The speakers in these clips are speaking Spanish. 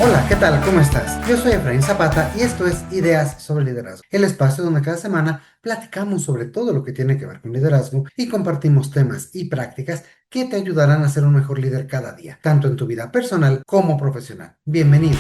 Hola, ¿qué tal? ¿Cómo estás? Yo soy Efraín Zapata y esto es Ideas sobre Liderazgo, el espacio donde cada semana platicamos sobre todo lo que tiene que ver con liderazgo y compartimos temas y prácticas que te ayudarán a ser un mejor líder cada día, tanto en tu vida personal como profesional. Bienvenido.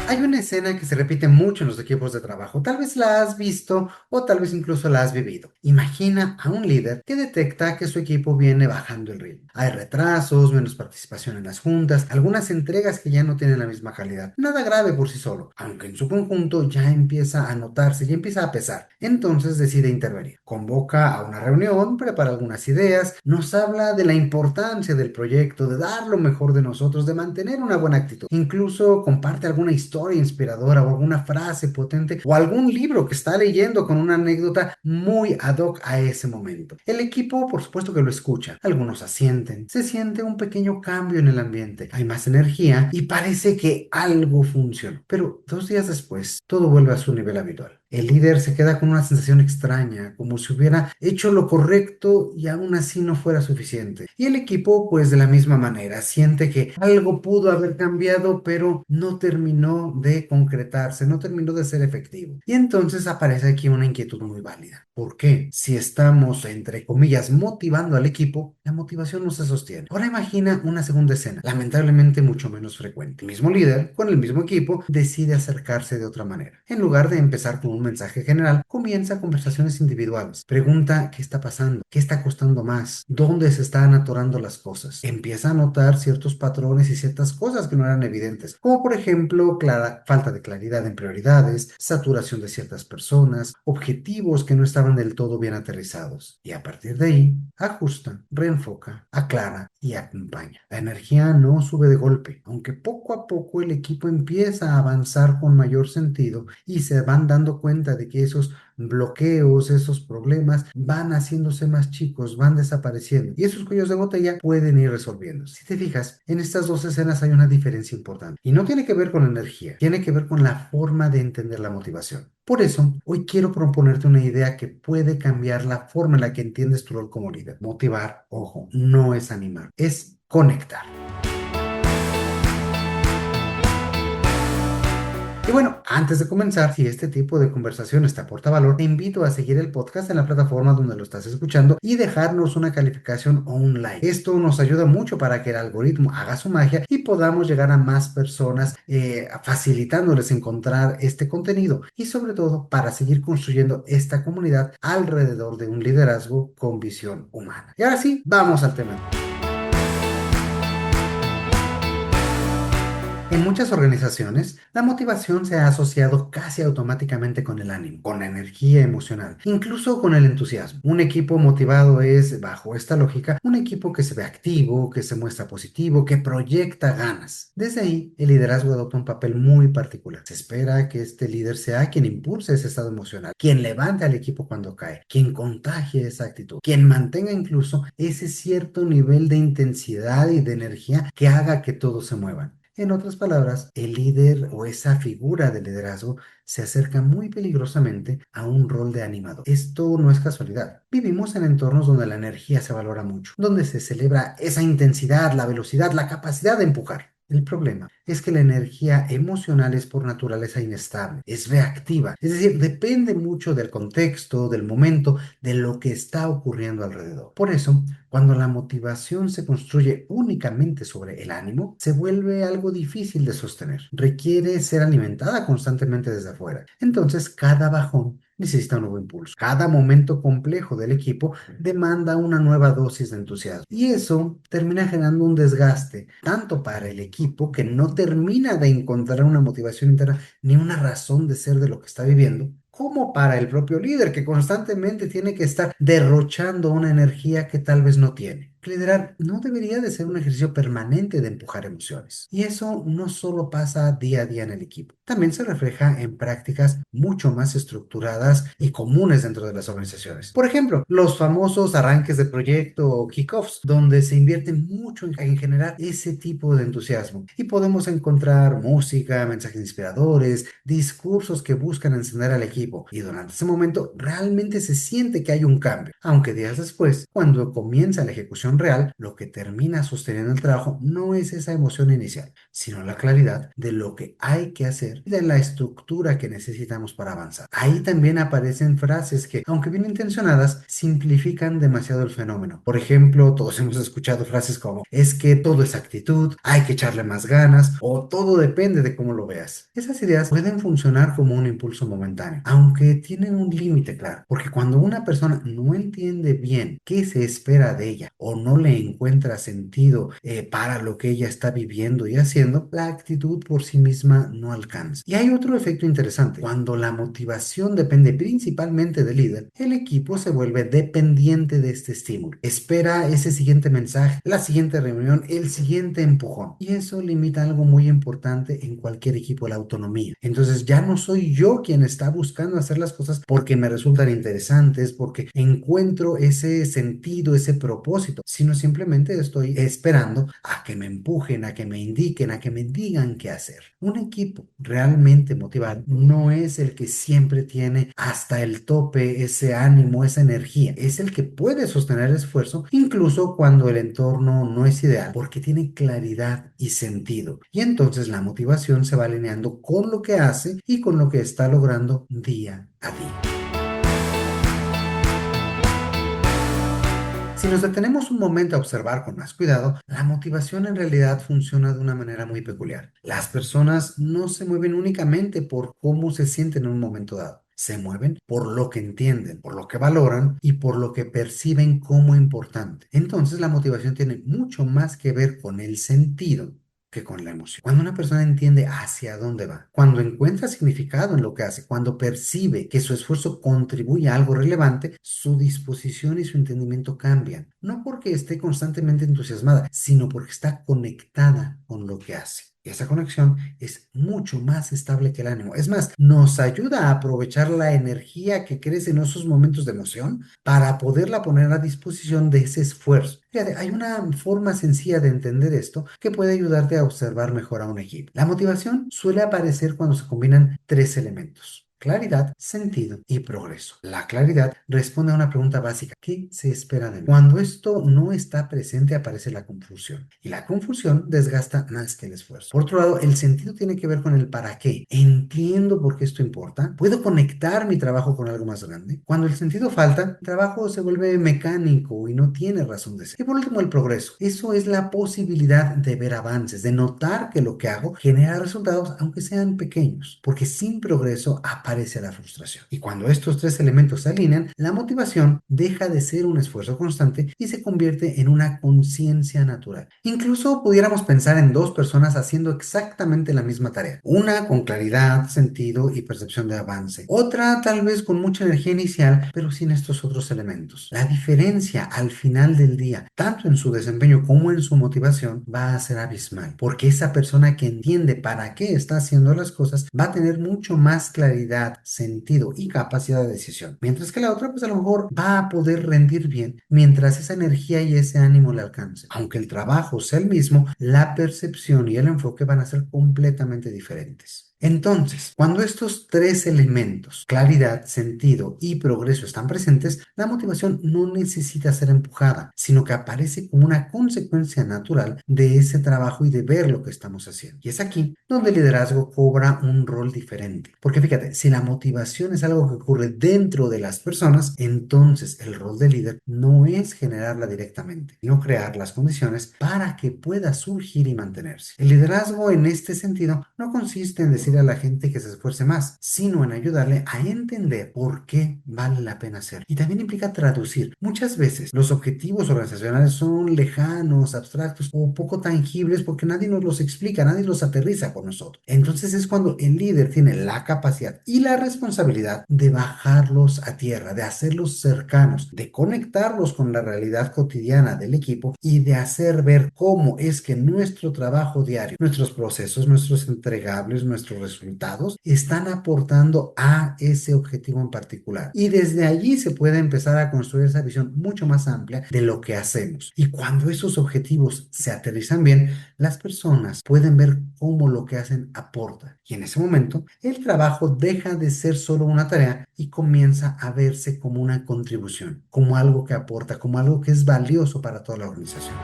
Hay una escena que se repite mucho en los equipos de trabajo. Tal vez la has visto o tal vez incluso la has vivido. Imagina a un líder que detecta que su equipo viene bajando el ritmo. Hay retrasos, menos participación en las juntas, algunas entregas que ya no tienen la misma calidad. Nada grave por sí solo, aunque en su conjunto ya empieza a notarse, ya empieza a pesar. Entonces decide intervenir. Convoca a una reunión, prepara algunas ideas, nos habla de la importancia del proyecto, de dar lo mejor de nosotros, de mantener una buena actitud. Incluso comparte alguna historia inspiradora o alguna frase potente o algún libro que está leyendo con una anécdota muy ad hoc a ese momento. El equipo, por supuesto que lo escucha. Algunos asienten. Se siente un pequeño cambio en el ambiente. Hay más energía y parece que algo funcionó. Pero 2 días después, todo vuelve a su nivel habitual. El líder se queda con una sensación extraña, como si hubiera hecho lo correcto y aún así no fuera suficiente. Y el equipo, pues de la misma manera, siente que algo pudo haber cambiado, pero no terminó de concretarse, no terminó de ser efectivo. Y entonces aparece aquí una inquietud muy válida. ¿Por qué? Si estamos, entre comillas, motivando al equipo, la motivación no se sostiene. Ahora imagina una segunda escena, lamentablemente mucho menos frecuente. El mismo líder, con el mismo equipo, decide acercarse de otra manera. En lugar de empezar con un mensaje general, comienza conversaciones individuales. Pregunta qué está pasando, qué está costando más, dónde se están atorando las cosas. Empieza a notar ciertos patrones y ciertas cosas que no eran evidentes, como por ejemplo falta de claridad en prioridades, saturación de ciertas personas, objetivos que no estaban del todo bien aterrizados. Y a partir de ahí, ajusta, reenfoca, aclara y acompaña. La energía no sube de golpe, aunque poco a poco el equipo empieza a avanzar con mayor sentido y se van dando cuenta de que esos bloqueos, esos problemas van haciéndose más chicos, van desapareciendo y esos cuellos de botella pueden ir resolviendo. Si te fijas, en estas dos escenas hay una diferencia importante y no tiene que ver con la energía, tiene que ver con la forma de entender la motivación. Por eso, hoy quiero proponerte una idea que puede cambiar la forma en la que entiendes tu rol como líder. Motivar, ojo, no es animar, es conectar. Y bueno, antes de comenzar, si este tipo de conversaciones te aporta valor, te invito a seguir el podcast en la plataforma donde lo estás escuchando y dejarnos una calificación o un like. Esto nos ayuda mucho para que el algoritmo haga su magia y podamos llegar a más personas, facilitándoles encontrar este contenido y sobre todo para seguir construyendo esta comunidad alrededor de un liderazgo con visión humana. Y ahora sí, vamos al tema. En muchas organizaciones, la motivación se ha asociado casi automáticamente con el ánimo, con la energía emocional, incluso con el entusiasmo. Un equipo motivado es, bajo esta lógica, un equipo que se ve activo, que se muestra positivo, que proyecta ganas. Desde ahí, el liderazgo adopta un papel muy particular. Se espera que este líder sea quien impulse ese estado emocional, quien levante al equipo cuando cae, quien contagie esa actitud, quien mantenga incluso ese cierto nivel de intensidad y de energía que haga que todos se muevan. En otras palabras, el líder o esa figura de liderazgo se acerca muy peligrosamente a un rol de animador. Esto no es casualidad. Vivimos en entornos donde la energía se valora mucho, donde se celebra esa intensidad, la velocidad, la capacidad de empujar. El problema es que la energía emocional es por naturaleza inestable, es reactiva, es decir, depende mucho del contexto, del momento, de lo que está ocurriendo alrededor. Por eso, cuando la motivación se construye únicamente sobre el ánimo, se vuelve algo difícil de sostener. Requiere ser alimentada constantemente desde afuera. Entonces, cada bajón necesita un nuevo impulso. Cada momento complejo del equipo demanda una nueva dosis de entusiasmo. Y eso termina generando un desgaste, tanto para el equipo que no termina de encontrar una motivación interna ni una razón de ser de lo que está viviendo, como para el propio líder que constantemente tiene que estar derrochando una energía que tal vez no tiene. Liderar no debería de ser un ejercicio permanente de empujar emociones. Y eso no solo pasa día a día en el equipo, también se refleja en prácticas mucho más estructuradas y comunes dentro de las organizaciones. Por ejemplo, los famosos arranques de proyecto o kickoffs, donde se invierte mucho en generar ese tipo de entusiasmo. Y podemos encontrar música, mensajes inspiradores, discursos que buscan encender al equipo. Y durante ese momento realmente se siente que hay un cambio. Aunque días después, cuando comienza la ejecución motivación real, lo que termina sosteniendo el trabajo no es esa emoción inicial, sino la claridad de lo que hay que hacer y de la estructura que necesitamos para avanzar. Ahí también aparecen frases que, aunque bien intencionadas, simplifican demasiado el fenómeno. Por ejemplo, todos hemos escuchado frases como es que todo es actitud, hay que echarle más ganas o todo depende de cómo lo veas. Esas ideas pueden funcionar como un impulso momentáneo, aunque tienen un límite claro, porque cuando una persona no entiende bien qué se espera de ella o no le encuentra sentido para lo que ella está viviendo y haciendo, la actitud por sí misma no alcanza. Y hay otro efecto interesante. Cuando la motivación depende principalmente del líder, el equipo se vuelve dependiente de este estímulo. Espera ese siguiente mensaje, la siguiente reunión, el siguiente empujón. Y eso limita algo muy importante en cualquier equipo, la autonomía. Entonces ya no soy yo quien está buscando hacer las cosas porque me resultan interesantes, porque encuentro ese sentido, ese propósito, sino simplemente estoy esperando a que me empujen, a que me indiquen, a que me digan qué hacer. Un equipo realmente motivado no es el que siempre tiene hasta el tope ese ánimo, esa energía. Es el que puede sostener el esfuerzo incluso cuando el entorno no es ideal porque tiene claridad y sentido. Y entonces la motivación se va alineando con lo que hace y con lo que está logrando día a día. Si nos detenemos un momento a observar con más cuidado, la motivación en realidad funciona de una manera muy peculiar. Las personas no se mueven únicamente por cómo se sienten en un momento dado. Se mueven por lo que entienden, por lo que valoran y por lo que perciben como importante. Entonces la motivación tiene mucho más que ver con el sentido que con la emoción. Cuando una persona entiende hacia dónde va, cuando encuentra significado en lo que hace, cuando percibe que su esfuerzo contribuye a algo relevante, su disposición y su entendimiento cambian. No porque esté constantemente entusiasmada, sino porque está conectada con lo que hace. Y esa conexión es mucho más estable que el ánimo. Es más, nos ayuda a aprovechar la energía que crece en esos momentos de emoción para poderla poner a disposición de ese esfuerzo. Fíjate, hay una forma sencilla de entender esto que puede ayudarte a observar mejor a un equipo. La motivación suele aparecer cuando se combinan tres elementos: claridad, sentido y progreso. La claridad responde a una pregunta básica: ¿qué se espera de mí? Cuando esto no está presente, aparece la confusión. Y la confusión desgasta más que el esfuerzo. Por otro lado, el sentido tiene que ver con el para qué. ¿Entiendo por qué esto importa? ¿Puedo conectar mi trabajo con algo más grande? Cuando el sentido falta, el trabajo se vuelve mecánico y no tiene razón de ser. Y por último, el progreso. Eso es la posibilidad de ver avances, de notar que lo que hago genera resultados, aunque sean pequeños. Porque sin progreso aparece la frustración. Y cuando estos tres elementos se alinean, la motivación deja de ser un esfuerzo constante y se convierte en una conciencia natural. Incluso pudiéramos pensar en dos personas haciendo exactamente la misma tarea. Una con claridad, sentido y percepción de avance. Otra tal vez con mucha energía inicial, pero sin estos otros elementos. La diferencia al final del día, tanto en su desempeño como en su motivación, va a ser abismal. Porque esa persona que entiende para qué está haciendo las cosas va a tener mucho más claridad, sentido y capacidad de decisión. Mientras que la otra, pues a lo mejor va a poder rendir bien mientras esa energía y ese ánimo le alcance. Aunque el trabajo sea el mismo, la percepción y el enfoque van a ser completamente diferentes. Entonces, cuando estos tres elementos, claridad, sentido y progreso, están presentes, la motivación no necesita ser empujada, sino que aparece como una consecuencia natural de ese trabajo y de ver lo que estamos haciendo. Y es aquí donde el liderazgo cobra un rol diferente. Porque fíjate, si la motivación es algo que ocurre dentro de las personas, entonces el rol de líder no es generarla directamente, sino crear las condiciones para que pueda surgir y mantenerse. El liderazgo en este sentido no consiste en decir a la gente que se esfuerce más, sino en ayudarle a entender por qué vale la pena hacer. Y también implica traducir. Muchas veces los objetivos organizacionales son lejanos, abstractos o poco tangibles porque nadie nos los explica, nadie los aterriza con nosotros. Entonces es cuando el líder tiene la capacidad y la responsabilidad de bajarlos a tierra, de hacerlos cercanos, de conectarlos con la realidad cotidiana del equipo y de hacer ver cómo es que nuestro trabajo diario, nuestros procesos, nuestros entregables, nuestros resultados están aportando a ese objetivo en particular. Y desde allí se puede empezar a construir esa visión mucho más amplia de lo que hacemos. Y cuando esos objetivos se aterrizan bien, las personas pueden ver cómo lo que hacen aporta. Y en ese momento, el trabajo deja de ser solo una tarea y comienza a verse como una contribución, como algo que aporta, como algo que es valioso para toda la organización.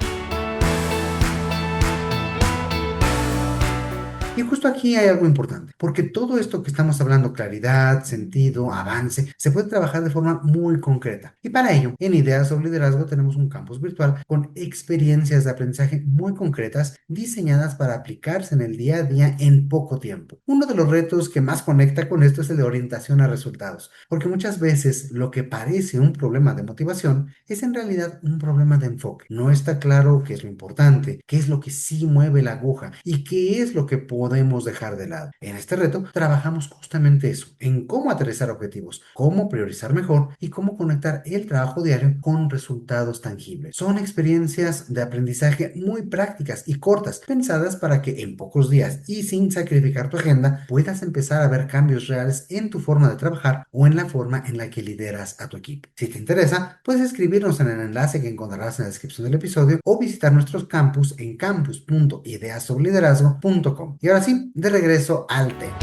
Y justo aquí hay algo importante, porque todo esto que estamos hablando, claridad, sentido, avance, se puede trabajar de forma muy concreta. Y para ello, en Ideas sobre Liderazgo tenemos un campus virtual con experiencias de aprendizaje muy concretas diseñadas para aplicarse en el día a día en poco tiempo. Uno de los retos que más conecta con esto es el de orientación a resultados, porque muchas veces lo que parece un problema de motivación es en realidad un problema de enfoque. No está claro qué es lo importante, qué es lo que sí mueve la aguja y qué es lo que podemos dejar de lado. En este reto trabajamos justamente eso, en cómo aterrizar objetivos, cómo priorizar mejor y cómo conectar el trabajo diario con resultados tangibles. Son experiencias de aprendizaje muy prácticas y cortas, pensadas para que en pocos días y sin sacrificar tu agenda puedas empezar a ver cambios reales en tu forma de trabajar o en la forma en la que lideras a tu equipo. Si te interesa, puedes escribirnos en el enlace que encontrarás en la descripción del episodio o visitar nuestros campus en campus.ideasobreliderazgo.com. Y ahora sí, de regreso al tema.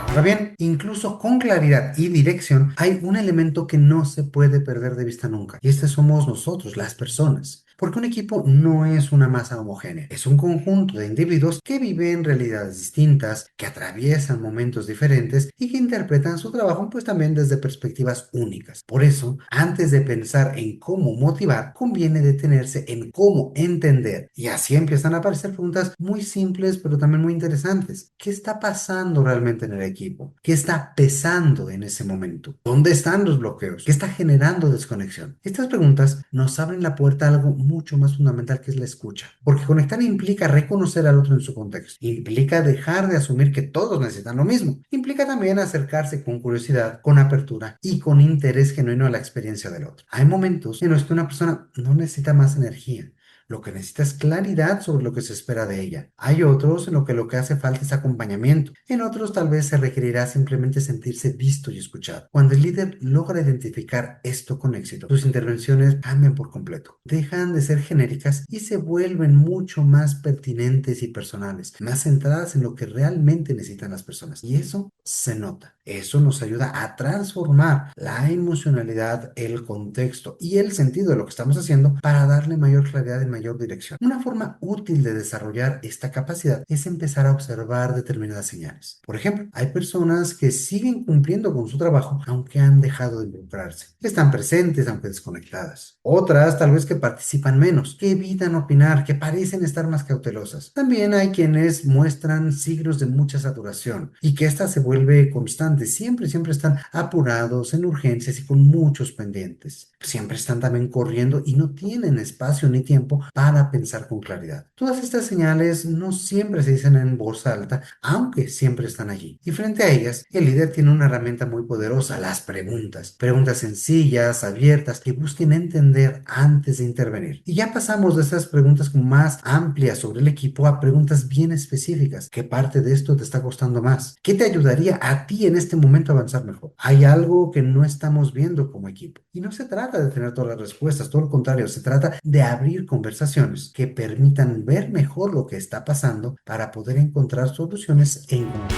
Ahora bien, incluso con claridad y dirección, hay un elemento que no se puede perder de vista nunca, y este somos nosotros, las personas. Porque un equipo no es una masa homogénea, es un conjunto de individuos que viven realidades distintas, que atraviesan momentos diferentes y que interpretan su trabajo pues también desde perspectivas únicas. Por eso, antes de pensar en cómo motivar, conviene detenerse en cómo entender. Y así empiezan a aparecer preguntas muy simples pero también muy interesantes. ¿Qué está pasando realmente en el equipo? ¿Qué está pesando en ese momento? ¿Dónde están los bloqueos? ¿Qué está generando desconexión? Estas preguntas nos abren la puerta a algo mucho más fundamental, que es la escucha. Porque conectar implica reconocer al otro en su contexto. Implica dejar de asumir que todos necesitan lo mismo. Implica también acercarse con curiosidad, con apertura y con interés genuino a la experiencia del otro. Hay momentos en los que una persona no necesita más energía. Lo que necesita es claridad sobre lo que se espera de ella. Hay otros en lo que hace falta es acompañamiento. En otros tal vez se requerirá simplemente sentirse visto y escuchado. Cuando el líder logra identificar esto con éxito, sus intervenciones cambian por completo. Dejan de ser genéricas y se vuelven mucho más pertinentes y personales, más centradas en lo que realmente necesitan las personas. Y eso se nota. Eso nos ayuda a transformar la emocionalidad, el contexto y el sentido de lo que estamos haciendo para darle mayor claridad y mayor dirección. Una forma útil de desarrollar esta capacidad es empezar a observar determinadas señales. Por ejemplo, hay personas que siguen cumpliendo con su trabajo aunque han dejado de involucrarse. Están presentes aunque desconectadas. Otras tal vez que participan menos, que evitan opinar, que parecen estar más cautelosas. También hay quienes muestran signos de mucha saturación y que esta se vuelve constante. Siempre están apurados, en urgencias y con muchos pendientes. Siempre están también corriendo y no tienen espacio ni tiempo para pensar con claridad. Todas estas señales no siempre se dicen en voz alta, aunque siempre están allí. Y frente a ellas, el líder tiene una herramienta muy poderosa: las preguntas. Preguntas sencillas, abiertas, que busquen entender antes de intervenir. Y ya pasamos de estas preguntas como más amplias sobre el equipo a preguntas bien específicas. ¿Qué parte de esto te está costando más? ¿Qué te ayudaría a ti en este momento a avanzar mejor? Hay algo que no estamos viendo como equipo. Y no se trata de tener todas las respuestas, todo lo contrario, se trata de abrir conversaciones que permitan ver mejor lo que está pasando para poder encontrar soluciones en conjunto.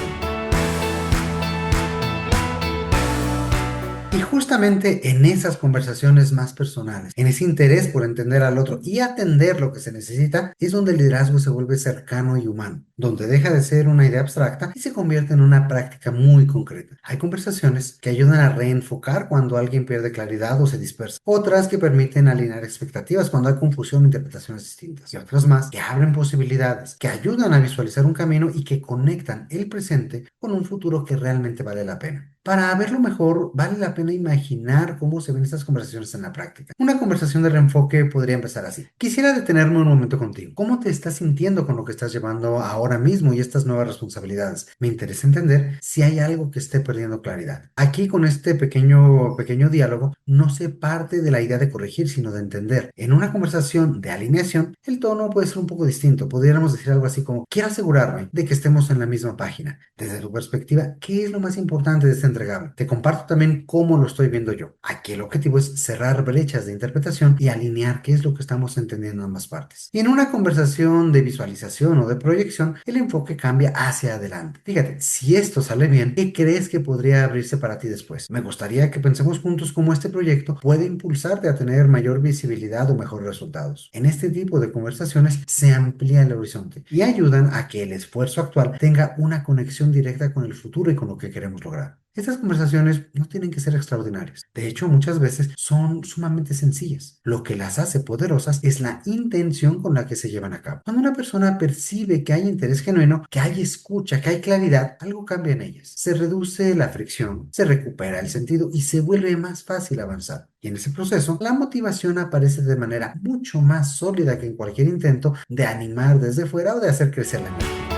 Y justamente en esas conversaciones más personales, en ese interés por entender al otro y atender lo que se necesita, es donde el liderazgo se vuelve cercano y humano, donde deja de ser una idea abstracta y se convierte en una práctica muy concreta. Hay conversaciones que ayudan a reenfocar cuando alguien pierde claridad o se dispersa, otras que permiten alinear expectativas cuando hay confusión o interpretaciones distintas, y otras más que abren posibilidades, que ayudan a visualizar un camino y que conectan el presente con un futuro que realmente vale la pena. Para verlo mejor, vale la pena imaginar cómo se ven estas conversaciones en la práctica. Una conversación de reenfoque podría empezar así. Quisiera detenerme un momento contigo. ¿Cómo te estás sintiendo con lo que estás llevando ahora mismo y estas nuevas responsabilidades? Me interesa entender si hay algo que esté perdiendo claridad. Aquí con este pequeño diálogo no se parte de la idea de corregir, sino de entender. En una conversación de alineación, el tono puede ser un poco distinto. Podríamos decir algo así como, quiero asegurarme de que estemos en la misma página. Desde tu perspectiva, ¿qué es lo más importante de este entregable? Te comparto también cómo lo estoy viendo yo. Aquí el objetivo es cerrar brechas de interpretación y alinear qué es lo que estamos entendiendo en ambas partes. Y en una conversación de visualización o de proyección, el enfoque cambia hacia adelante. Fíjate, si esto sale bien, ¿qué crees que podría abrirse para ti después? Me gustaría que pensemos juntos cómo este proyecto puede impulsarte a tener mayor visibilidad o mejores resultados. En este tipo de conversaciones se amplía el horizonte y ayudan a que el esfuerzo actual tenga una conexión directa con el futuro y con lo que queremos lograr. Estas conversaciones no tienen que ser extraordinarias. De hecho, muchas veces son sumamente sencillas. Lo que las hace poderosas es la intención con la que se llevan a cabo. Cuando una persona percibe que hay interés genuino, que hay escucha, que hay claridad, algo cambia en ellas. Se reduce la fricción, se recupera el sentido y se vuelve más fácil avanzar. Y en ese proceso, la motivación aparece de manera mucho más sólida que en cualquier intento de animar desde fuera o de hacer crecer la energía.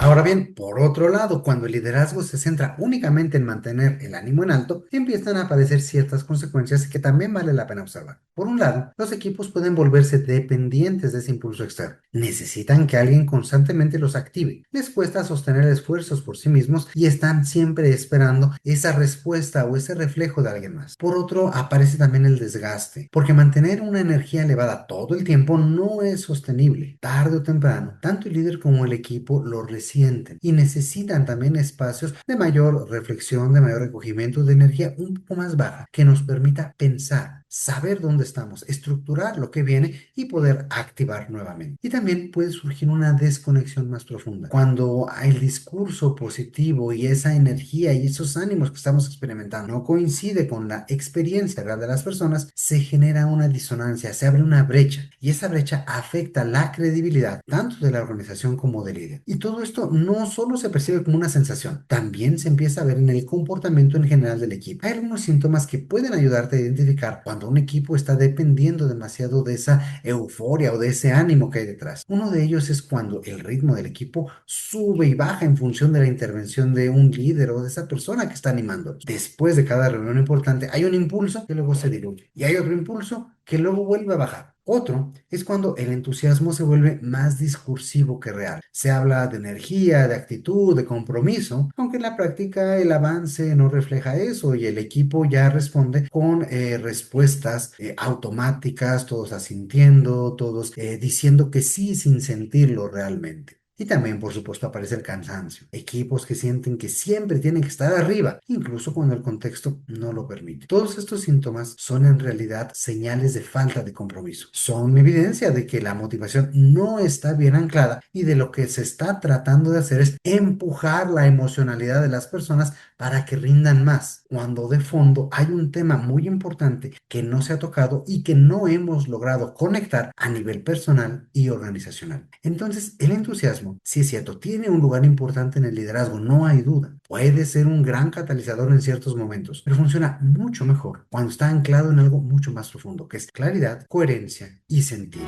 Ahora bien, por otro lado, cuando el liderazgo se centra únicamente en mantener el ánimo en alto, empiezan a aparecer ciertas consecuencias que también vale la pena observar. Por un lado, los equipos pueden volverse dependientes de ese impulso externo. Necesitan que alguien constantemente los active. Les cuesta sostener esfuerzos por sí mismos y están siempre esperando esa respuesta o ese reflejo de alguien más. Por otro, aparece también el desgaste, porque mantener una energía elevada todo el tiempo no es sostenible. Tarde o temprano, tanto el líder como el equipo lo resienten y necesitan también espacios de mayor reflexión, de mayor recogimiento de energía un poco más baja, que nos permita pensar, saber dónde estamos, estructurar lo que viene y poder activar nuevamente. Y también puede surgir una desconexión más profunda. Cuando el discurso positivo y esa energía y esos ánimos que estamos experimentando no coincide con la experiencia real de las personas, se genera una disonancia, se abre una brecha y esa brecha afecta la credibilidad tanto de la organización como del líder. Y todo esto no solo se percibe como una sensación, también se empieza a ver en el comportamiento en general del equipo. Hay algunos síntomas que pueden ayudarte a identificar cuando un equipo está dependiendo demasiado de esa euforia o de ese ánimo que hay detrás. Uno de ellos es cuando el ritmo del equipo sube y baja en función de la intervención de un líder o de esa persona que está animando. Después de cada reunión importante hay un impulso que luego se diluye y hay otro impulso que luego vuelve a bajar. Otro es cuando el entusiasmo se vuelve más discursivo que real. Se habla de energía, de actitud, de compromiso, aunque en la práctica el avance no refleja eso y el equipo ya responde con respuestas automáticas, todos asintiendo, todos diciendo que sí sin sentirlo realmente. Y también, por supuesto, aparece el cansancio. Equipos que sienten que siempre tienen que estar arriba, incluso cuando el contexto no lo permite. Todos estos síntomas son en realidad señales de falta de compromiso. Son evidencia de que la motivación no está bien anclada y de lo que se está tratando de hacer es empujar la emocionalidad de las personas para que rindan más, cuando de fondo hay un tema muy importante que no se ha tocado y que no hemos logrado conectar a nivel personal y organizacional. Entonces, el entusiasmo, sí es cierto, tiene un lugar importante en el liderazgo, no hay duda. Puede ser un gran catalizador en ciertos momentos, pero funciona mucho mejor cuando está anclado en algo mucho más profundo, que es claridad, coherencia y sentido.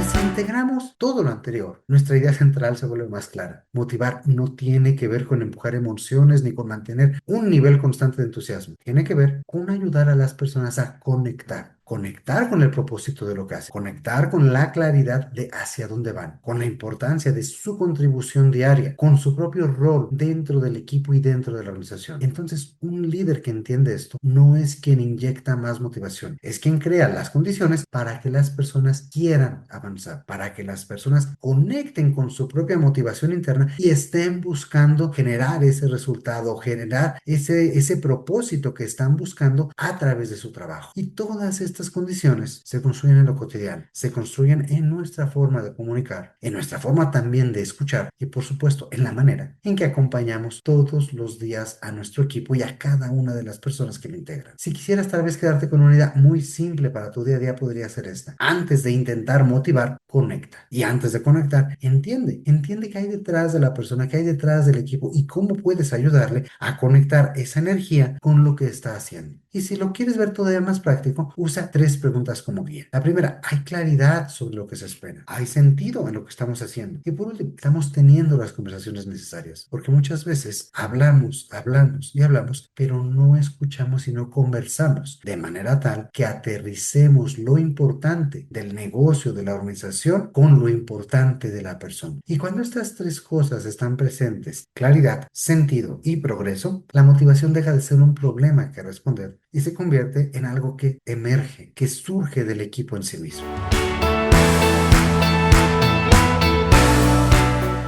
Y si integramos todo lo anterior, nuestra idea central se vuelve más clara. Motivar no tiene que ver con empujar emociones ni con mantener un nivel constante de entusiasmo. Tiene que ver con ayudar a las personas a conectar. Conectar con el propósito de lo que hacen, conectar con la claridad de hacia dónde van, con la importancia de su contribución diaria, con su propio rol dentro del equipo y dentro de la organización. Entonces, un líder que entiende esto no es quien inyecta más motivación, es quien crea las condiciones para que las personas quieran avanzar, para que las personas conecten con su propia motivación interna y estén buscando generar ese resultado, generar ese propósito que están buscando a través de su trabajo. Y todas estas estas condiciones se construyen en lo cotidiano, se construyen en nuestra forma de comunicar, en nuestra forma también de escuchar y por supuesto en la manera en que acompañamos todos los días a nuestro equipo y a cada una de las personas que lo integran. Si quisieras tal vez quedarte con una idea muy simple para tu día a día, podría ser esta. Antes de intentar motivar, conecta. Y antes de conectar, entiende qué hay detrás de la persona, qué hay detrás del equipo y cómo puedes ayudarle a conectar esa energía con lo que está haciendo. Y si lo quieres ver todavía más práctico, usa 3 preguntas como guía. La primera, ¿hay claridad sobre lo que se espera? ¿Hay sentido en lo que estamos haciendo? Y por último, ¿estamos teniendo las conversaciones necesarias? Porque muchas veces hablamos y hablamos, pero no escuchamos y no conversamos de manera tal que aterricemos lo importante del negocio, de la organización, con lo importante de la persona. Y cuando estas 3 cosas están presentes, claridad, sentido y progreso, la motivación deja de ser un problema que responder y se convierte en algo que emerge, que surge del equipo en sí mismo.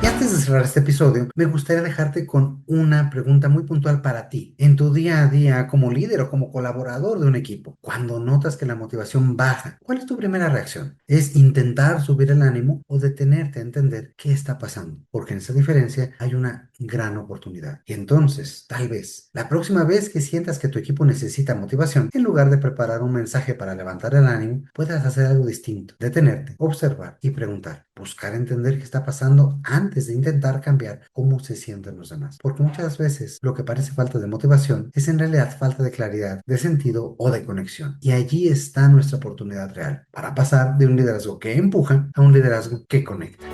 Y antes de cerrar este episodio, me gustaría dejarte con una pregunta muy puntual para ti. En tu día a día, como líder o como colaborador de un equipo, cuando notas que la motivación baja, ¿cuál es tu primera reacción? ¿Es intentar subir el ánimo o detenerte a entender qué está pasando? Porque en esa diferencia hay una gran oportunidad. Y entonces, tal vez, la próxima vez que sientas que tu equipo necesita motivación, en lugar de preparar un mensaje para levantar el ánimo, puedas hacer algo distinto. Detenerte, observar y preguntar. Buscar entender qué está pasando antes de intentar cambiar cómo se sienten los demás. Porque muchas veces lo que parece falta de motivación es en realidad falta de claridad, de sentido o de conexión. Y allí está nuestra oportunidad real para pasar de un liderazgo que empuja a un liderazgo que conecta.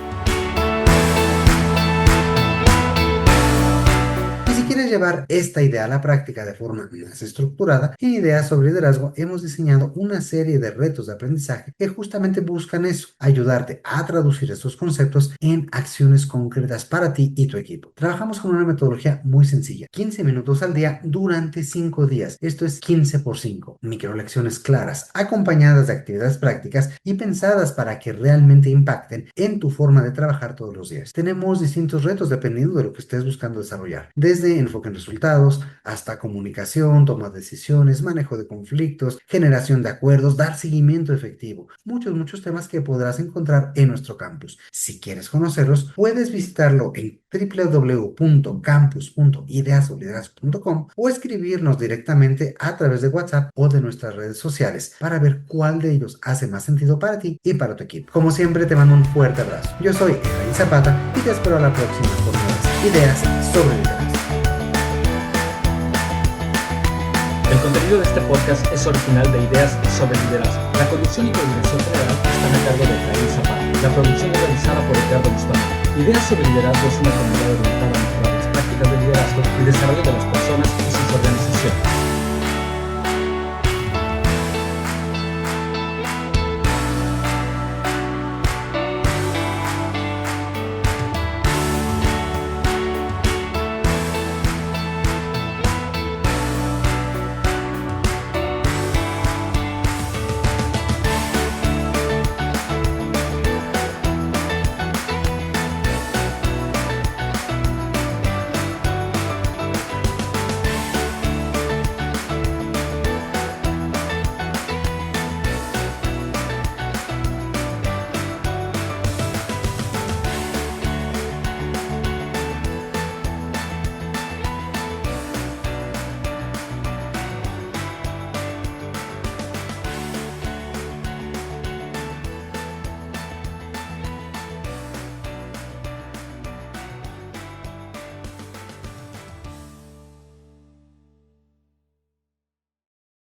Si quieres llevar esta idea a la práctica de forma más estructurada, en Ideas sobre Liderazgo hemos diseñado una serie de retos de aprendizaje que justamente buscan eso, ayudarte a traducir estos conceptos en acciones concretas para ti y tu equipo. Trabajamos con una metodología muy sencilla, 15 minutos al día durante 5 días. Esto es 15 por 5, microlecciones claras, acompañadas de actividades prácticas y pensadas para que realmente impacten en tu forma de trabajar todos los días. Tenemos distintos retos dependiendo de lo que estés buscando desarrollar, desde enfoque en resultados hasta comunicación, toma de decisiones, manejo de conflictos, generación de acuerdos, dar seguimiento efectivo. Muchos temas que podrás encontrar en nuestro campus. Si quieres conocerlos, puedes visitarlo en www.campus.ideasobliderazgo.com o escribirnos directamente a través de WhatsApp o de nuestras redes sociales para ver cuál de ellos hace más sentido para ti y para tu equipo. Como siempre, te mando un fuerte abrazo. Yo soy Efraín Zapata y te espero a la próxima con nuevas ideas sobre liderazgo. El contenido de este podcast es original de Ideas sobre Liderazgo. La conducción y coordinación general están a cargo de Efraín Zapata. La producción es realizada por Ricardo Bustamante. Ideas sobre Liderazgo es una comunidad orientada a mejorar las prácticas de liderazgo y desarrollo de las personas y sus organizaciones.